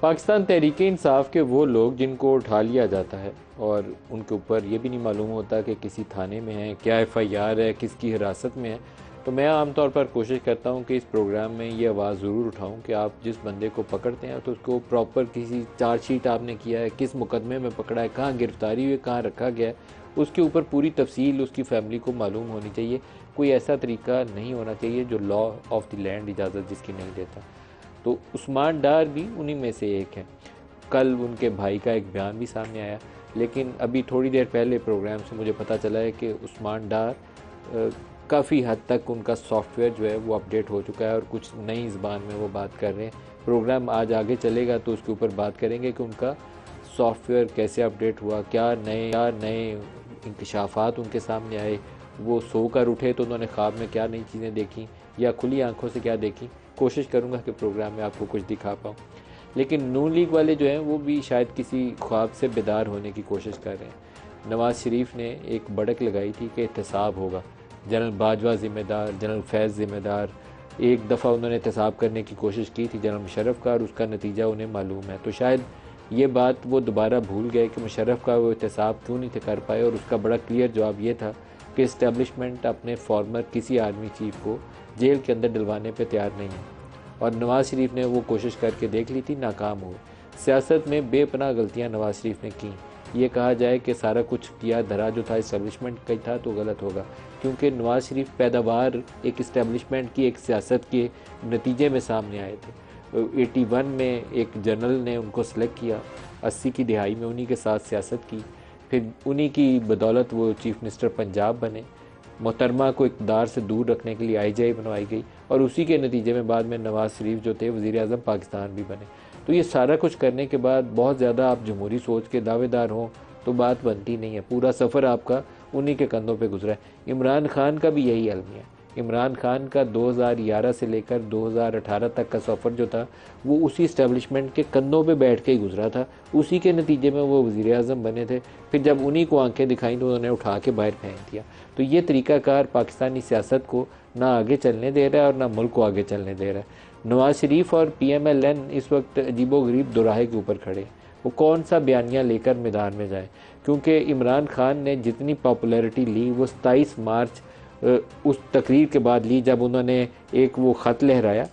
पाकिस्तान तहरीक-ए-इंसाफ के वो लोग जिनको उठा लिया जाता है और उनके ऊपर ये भी नहीं मालूम होता कि किसी थाने में है, क्या एफआईआर है, किसकी हिरासत में है। तो मैं आमतौर पर कोशिश करता हूँ कि इस प्रोग्राम में ये आवाज़ ज़रूर उठाऊँ कि आप जिस बंदे को पकड़ते हैं तो उसको प्रॉपर किसी चार्जशीट आपने किया है, किस मुकदमे में पकड़ा है, कहाँ गिरफ्तारी हुई, कहाँ रखा गया है, उसके ऊपर पूरी तफसील उसकी फैमिली को मालूम होनी चाहिए। कोई ऐसा तरीका नहीं होना चाहिए जो लॉ ऑफ द लैंड इजाज़त जिसकी नहीं देता। तो उस्मान डार भी उन्हीं में से एक हैं। कल उनके भाई का एक बयान भी सामने आया, लेकिन अभी थोड़ी देर पहले प्रोग्राम से मुझे पता चला है कि उस्मान डार काफ़ी हद तक उनका सॉफ्टवेयर जो है वो अपडेट हो चुका है और कुछ नई ज़बान में वो बात कर रहे हैं। प्रोग्राम आज आगे चलेगा तो उसके ऊपर बात करेंगे कि उनका सॉफ्टवेयर कैसे अपडेट हुआ, क्या नए इंकशाफात उनके सामने आए, वो सो कर उठे तो उन्होंने ख्वाब में क्या नई चीज़ें देखी या खुली आंखों से क्या देखी। कोशिश करूँगा कि प्रोग्राम में आपको कुछ दिखा पाऊँ। लेकिन नून लीग वाले जो हैं वो भी शायद किसी ख्वाब से बेदार होने की कोशिश कर रहे हैं। नवाज़ शरीफ ने एक बढ़क लगाई थी कि एहतसाब होगा, जनरल बाजवा ज़िम्मेदार, जनरल फैज़ ज़िम्मेदार। एक दफ़ा उन्होंने एहतसाब करने की कोशिश की थी जनरल मुशर्रफ का और उसका नतीजा उन्हें मालूम है। तो शायद ये बात वो दोबारा भूल गए कि मुशर्रफ का वो एहतसाब क्यों नहीं कर पाए, और उसका बड़ा क्लियर जवाब ये था कि इस्टेब्लिशमेंट अपने फॉर्मर किसी आर्मी चीफ को जेल के अंदर डलवाने पे तैयार नहीं है। और नवाज़ शरीफ ने वो कोशिश करके देख ली थी, नाकाम हुए। सियासत में बेपनाह गलतियां नवाज़ शरीफ ने की। ये कहा जाए कि सारा कुछ किया धरा जो था इस्टेब्लिशमेंट का था तो गलत होगा, क्योंकि नवाज़ शरीफ पैदावार एक इस्टेब्लिशमेंट की एक सियासत के नतीजे में सामने आए थे। 81 में एक जनरल ने उनको सेलेक्ट किया, 80 की दिहाई में उन्हीं के साथ सियासत की, फिर उन्हीं की बदौलत वो चीफ मिनिस्टर पंजाब बने। मोहतरमा को इक़्तिदार से दूर रखने के लिए IGI बनवाई गई और उसी के नतीजे में बाद में नवाज़ शरीफ जो थे वज़ीर आज़म पाकिस्तान भी बने। तो ये सारा कुछ करने के बाद बहुत ज़्यादा आप जमहूरी सोच के दावेदार हों तो बात बनती नहीं है। पूरा सफ़र आपका उन्हीं के कंधों पे गुजरा है। इमरान खान का भी यही अलमिया है। इमरान खान का 2011 से लेकर 2018 तक का सफ़र जो था वो उसी इस्टेब्लिशमेंट के कंधों पे बैठ के ही गुजरा था। उसी के नतीजे में वो वज़ीर आज़म बने थे। फिर जब उन्हीं को आंखें दिखाई तो उन्होंने उठा के बाहर फेंक दिया। तो ये तरीक़ाकार पाकिस्तानी सियासत को ना आगे चलने दे रहा है और ना मुल्क को आगे चलने दे रहा है। नवाज़ शरीफ और PMLN इस वक्त अजीबोगरीब दोराहे के ऊपर खड़े। वो कौन सा बयानिया लेकर मैदान में जाए, क्योंकि इमरान खान ने जितनी पॉपुलैरिटी ली वो 27 मार्च उस तकरीर के बाद ली जब उन्होंने एक वो ख़त लहराया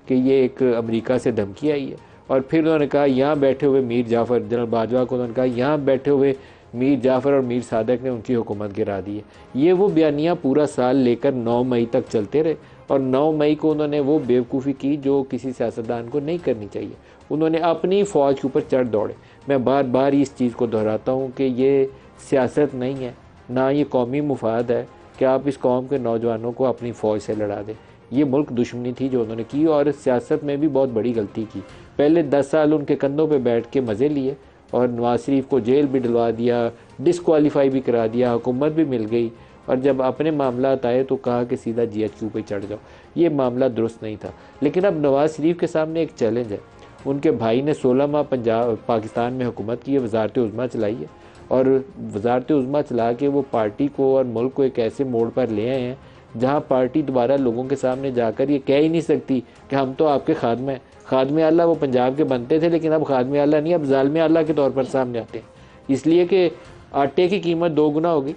कि ये एक अमेरिका से धमकी आई है, और फिर उन्होंने कहा यहाँ बैठे हुए मीर जाफ़र, जनरल बाजवा को उन्होंने कहा यहाँ बैठे हुए मीर जाफ़र और मीर सादक ने उनकी हुकूमत गिरा दी है। ये वो बयानिया पूरा साल लेकर 9 मई तक चलते रहे, और 9 मई को उन्होंने वो बेवकूफ़ी की जो किसी सियासतदान को नहीं करनी चाहिए। उन्होंने अपनी फ़ौज के ऊपर चढ़ दौड़े। मैं बार बार इस चीज़ को दोहराता हूँ कि ये सियासत नहीं है, ना ये कौमी मुफाद है कि आप इस कौम के नौजवानों को अपनी फ़ौज से लड़ा दें। ये मुल्क दुश्मनी थी जो उन्होंने की, और सियासत में भी बहुत बड़ी गलती की। पहले 10 साल उनके कंधों पे बैठ के मज़े लिए और नवाज़ शरीफ को जेल भी डलवा दिया, डिस्क्वालीफाई भी करा दिया, हुकूमत भी मिल गई, और जब अपने मामला आए तो कहा कि सीधा GHQ पे चढ़ जाओ। ये मामला दुरुस्त नहीं था। लेकिन अब नवाज़ शरीफ के सामने एक चैलेंज है। उनके भाई ने 16 माह पाकिस्तान में हुकूमत की है, वज़ारत उज़्मा चलाई है, और वज़ारत उज़्मा चला के वो पार्टी को और मुल्क को एक ऐसे मोड़ पर ले आए हैं जहाँ पार्टी दोबारा लोगों के सामने जाकर ये कह ही नहीं सकती कि हम तो आपके खादमे हैं। खादमे आला वो पंजाब के बनते थे, लेकिन अब खादमे आला नहीं, अब ज़ालिम आला के तौर पर सामने आते हैं। इसलिए कि आटे की कीमत 2 गुना होगी,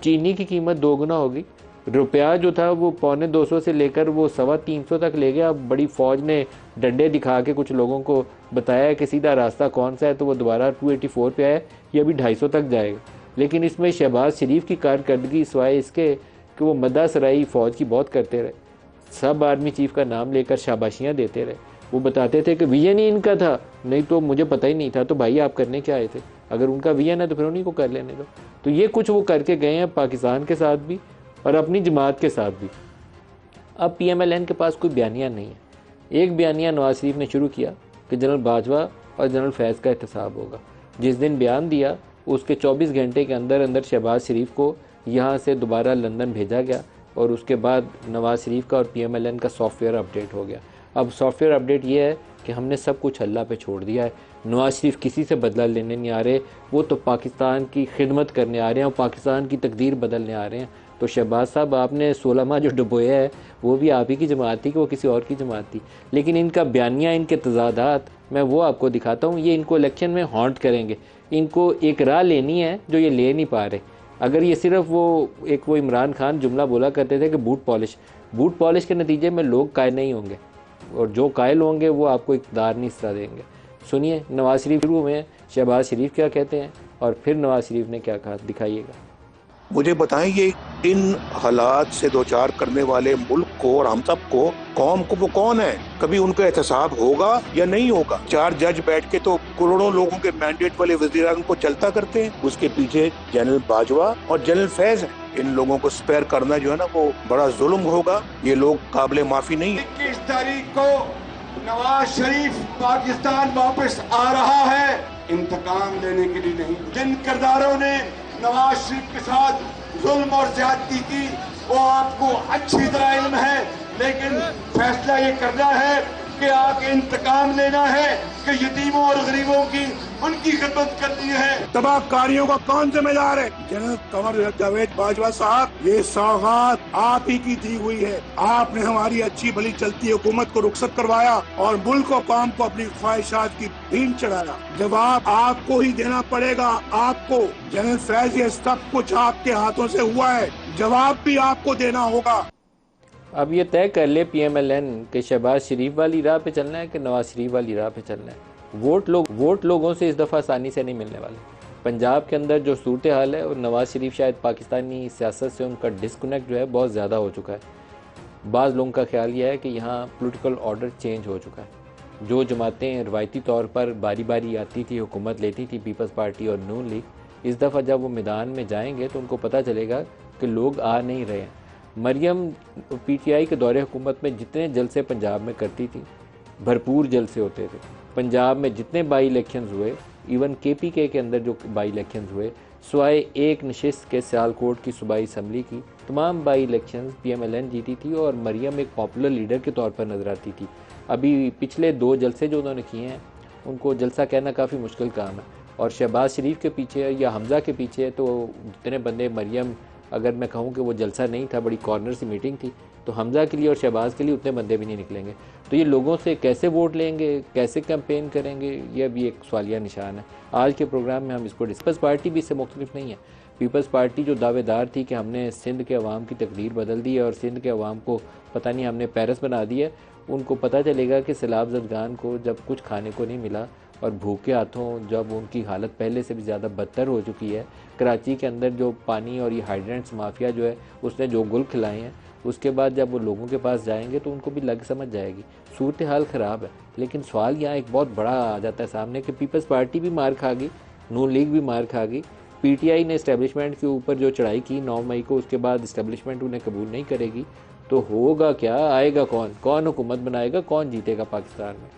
चीनी की कीमत 2 गुना होगी, रुपया जो था वो 250 से लेकर वो 325 तक ले गया। अब बड़ी फ़ौज ने डंडे दिखा के कुछ लोगों को बताया कि सीधा रास्ता कौन सा है, तो वो दोबारा 284 पे आया, ये अभी 250 तक जाएगा। लेकिन इसमें शहबाज शरीफ की कारकर्दगी सिवाय इसके कि वो मदासराई फ़ौज की बहुत करते रहे, सब आर्मी चीफ का नाम लेकर शाबाशियाँ देते रहे। वो बताते थे कि विजन ही इनका था, नहीं तो मुझे पता ही नहीं था। तो भाई आप करने क्या आए थे? अगर उनका विजन है तो फिर उन्हीं को कर लेने दो। तो ये कुछ वो करके गए हैं पाकिस्तान के साथ भी और अपनी जमात के साथ भी। अब PMLN के पास कोई बयानिया नहीं है। एक बयानिया नवाज़ शरीफ ने शुरू किया कि जनरल बाजवा और जनरल फैज़ का एहतसाब होगा। जिस दिन बयान दिया उसके 24 घंटे के अंदर अंदर शहबाज शरीफ को यहाँ से दोबारा लंदन भेजा गया, और उसके बाद नवाज़ शरीफ का और PMLN का सॉफ्टवेयर अपडेट हो गया। अब सॉफ्टवेयर अपडेट ये है कि हमने सब कुछ अल्लाह पे छोड़ दिया है। नवाज़ शरीफ किसी से बदला लेने नहीं आ रहे, वो तो पाकिस्तान की खिदमत करने आ रहे हैं और पाकिस्तान की तकदीर बदलने आ रहे हैं। तो शहबाज साहब, आपने 16 माह जो डुबोया है वो भी आप ही की जमात थी कि वो किसी और की जमात थी? लेकिन इनका बयानिया, इनके तजादात, मैं वो आपको दिखाता हूँ। ये इनको इलेक्शन में हॉन्ट करेंगे। इनको एक राह लेनी है जो ये ले नहीं पा रहे। अगर ये सिर्फ वो इमरान खान जुमला बोला करते थे कि बूट पॉलिश के नतीजे में लोग कायल नहीं होंगे, और जो कायल होंगे वो आपको इक़्तिदार नहीं हिस्सा देंगे। सुनिए नवाज शरीफ शुरू में शहबाज शरीफ क्या कहते हैं और फिर नवाज शरीफ ने क्या कहा, दिखाइएगा। मुझे बताएं, ये इन हालात से दो चार करने वाले मुल्क को और हम सब को, कौम को, वो कौन है? कभी उनका एहतसाब होगा या नहीं होगा? 4 जज बैठ के तो करोड़ों लोगों के मैंडेट वाले वज़ीरान को चलता करते हैं। उसके पीछे जनरल बाजवा और जनरल फैज है। इन लोगों को स्पेयर करना जो है ना, वो बड़ा जुल्म होगा। ये लोग काबिल माफी नहीं है। 21 तारीख को नवाज शरीफ पाकिस्तान वापस आ रहा है, इंतकाम लेने के लिए नहीं। जिन किरदारों ने नवाज शरीफ के साथ जुल्म और ज्यादती की वो आपको अच्छी तरह इल्म है, लेकिन फैसला ये करना है कि आके इंतकाम लेना है कि यतीमों और गरीबों की उनकी खिदमत करनी है। तबाहकारियों का कौन जिम्मेदार है? जनरल कमर जावेद बाजवा साहब, ये सौगात आप ही की दी हुई है। आपने हमारी अच्छी भली चलती हुकूमत को रुखसत करवाया और मुल्क और कौम को अपनी ख्वाहिशात की भीड़ चढ़ाया। जवाब आपको ही देना पड़ेगा। आपको जनरल फैज, ये सब कुछ आपके हाथों से हुआ है, जवाब भी आपको देना होगा। अब ये तय कर ले PMLN कि शहबाज शरीफ वाली राह पे चलना है कि नवाज शरीफ वाली राह पे चलना है। वोट लोगों से इस दफ़ा आसानी से नहीं मिलने वाले। पंजाब के अंदर जो सूरत हाल है, और नवाज शरीफ शायद पाकिस्तानी सियासत से उनका डिस्कनेक्ट जो है बहुत ज़्यादा हो चुका है। बाज़ लोगों का ख्याल यह है कि यहाँ पॉलिटिकल ऑर्डर चेंज हो चुका है। जो जमातें रवायती तौर पर बारी बारी आती थी, हुकूमत लेती थी, पीपल्स पार्टी और नून लीग, इस दफ़ा जब वो मैदान में जाएंगे तो उनको पता चलेगा कि लोग आ नहीं रहे हैं। मरियम PTI के दौरे हुकूमत में जितने जलसे पंजाब में करती थी, भरपूर जलसे होते थे। पंजाब में जितने बाई इलेक्शंस हुए, इवन KPK के अंदर जो बाई इलेक्शंस हुए, सिवाय एक नशिस्त के सियालकोट की सूबाई असम्बली की, तमाम बाई इलेक्शंस PMLN जीती थी और मरियम एक पॉपुलर लीडर के तौर पर नज़र आती थी। अभी पिछले 2 जलसे जो उन्होंने किए हैं, उनको जलसा कहना काफ़ी मुश्किल काम है। और शहबाज शरीफ के पीछे या हमज़ा के पीछे तो जितने बंदे, मरियम, अगर मैं कहूँ कि वो जलसा नहीं था, बड़ी कॉर्नर सी मीटिंग थी, तो हमज़ा के लिए और शहबाज के लिए उतने बंदे भी नहीं निकलेंगे। तो ये लोगों से कैसे वोट लेंगे, कैसे कैंपेन करेंगे, ये भी एक सवालिया निशान है। आज के प्रोग्राम में हम इसको पीपल्स पार्टी भी इससे मुख्तलिफ नहीं है। पीपल्स पार्टी जो दावेदार थी कि हमने सिंध के अवाम की तकदीर बदल दी है और सिंध के अवाम को पता नहीं हमने पेरिस बना दी है, उनको पता चलेगा कि सैलाब ज़दगान को जब कुछ खाने को नहीं मिला और भूखे हाथों जब उनकी हालत पहले से भी ज़्यादा बदतर हो चुकी है, कराची के अंदर जो पानी और ये हाइड्रेंट्स माफिया जो है उसने जो गुल खिलाए हैं, उसके बाद जब वो लोगों के पास जाएंगे तो उनको भी लग समझ जाएगी। सूरत हाल ख़राब है। लेकिन सवाल यहाँ एक बहुत बड़ा आ जाता है सामने कि पीपल्स पार्टी भी मार खा गई, नून लीग भी मार खा गई। PTI ने इस्टेब्लिशमेंट के ऊपर जो चढ़ाई की 9 मई को, उसके बाद इस्टेब्लिशमेंट उन्हें कबूल नहीं करेगी। तो होगा क्या, आएगा कौन हुकूमत बनाएगा, कौन जीतेगा पाकिस्तान में?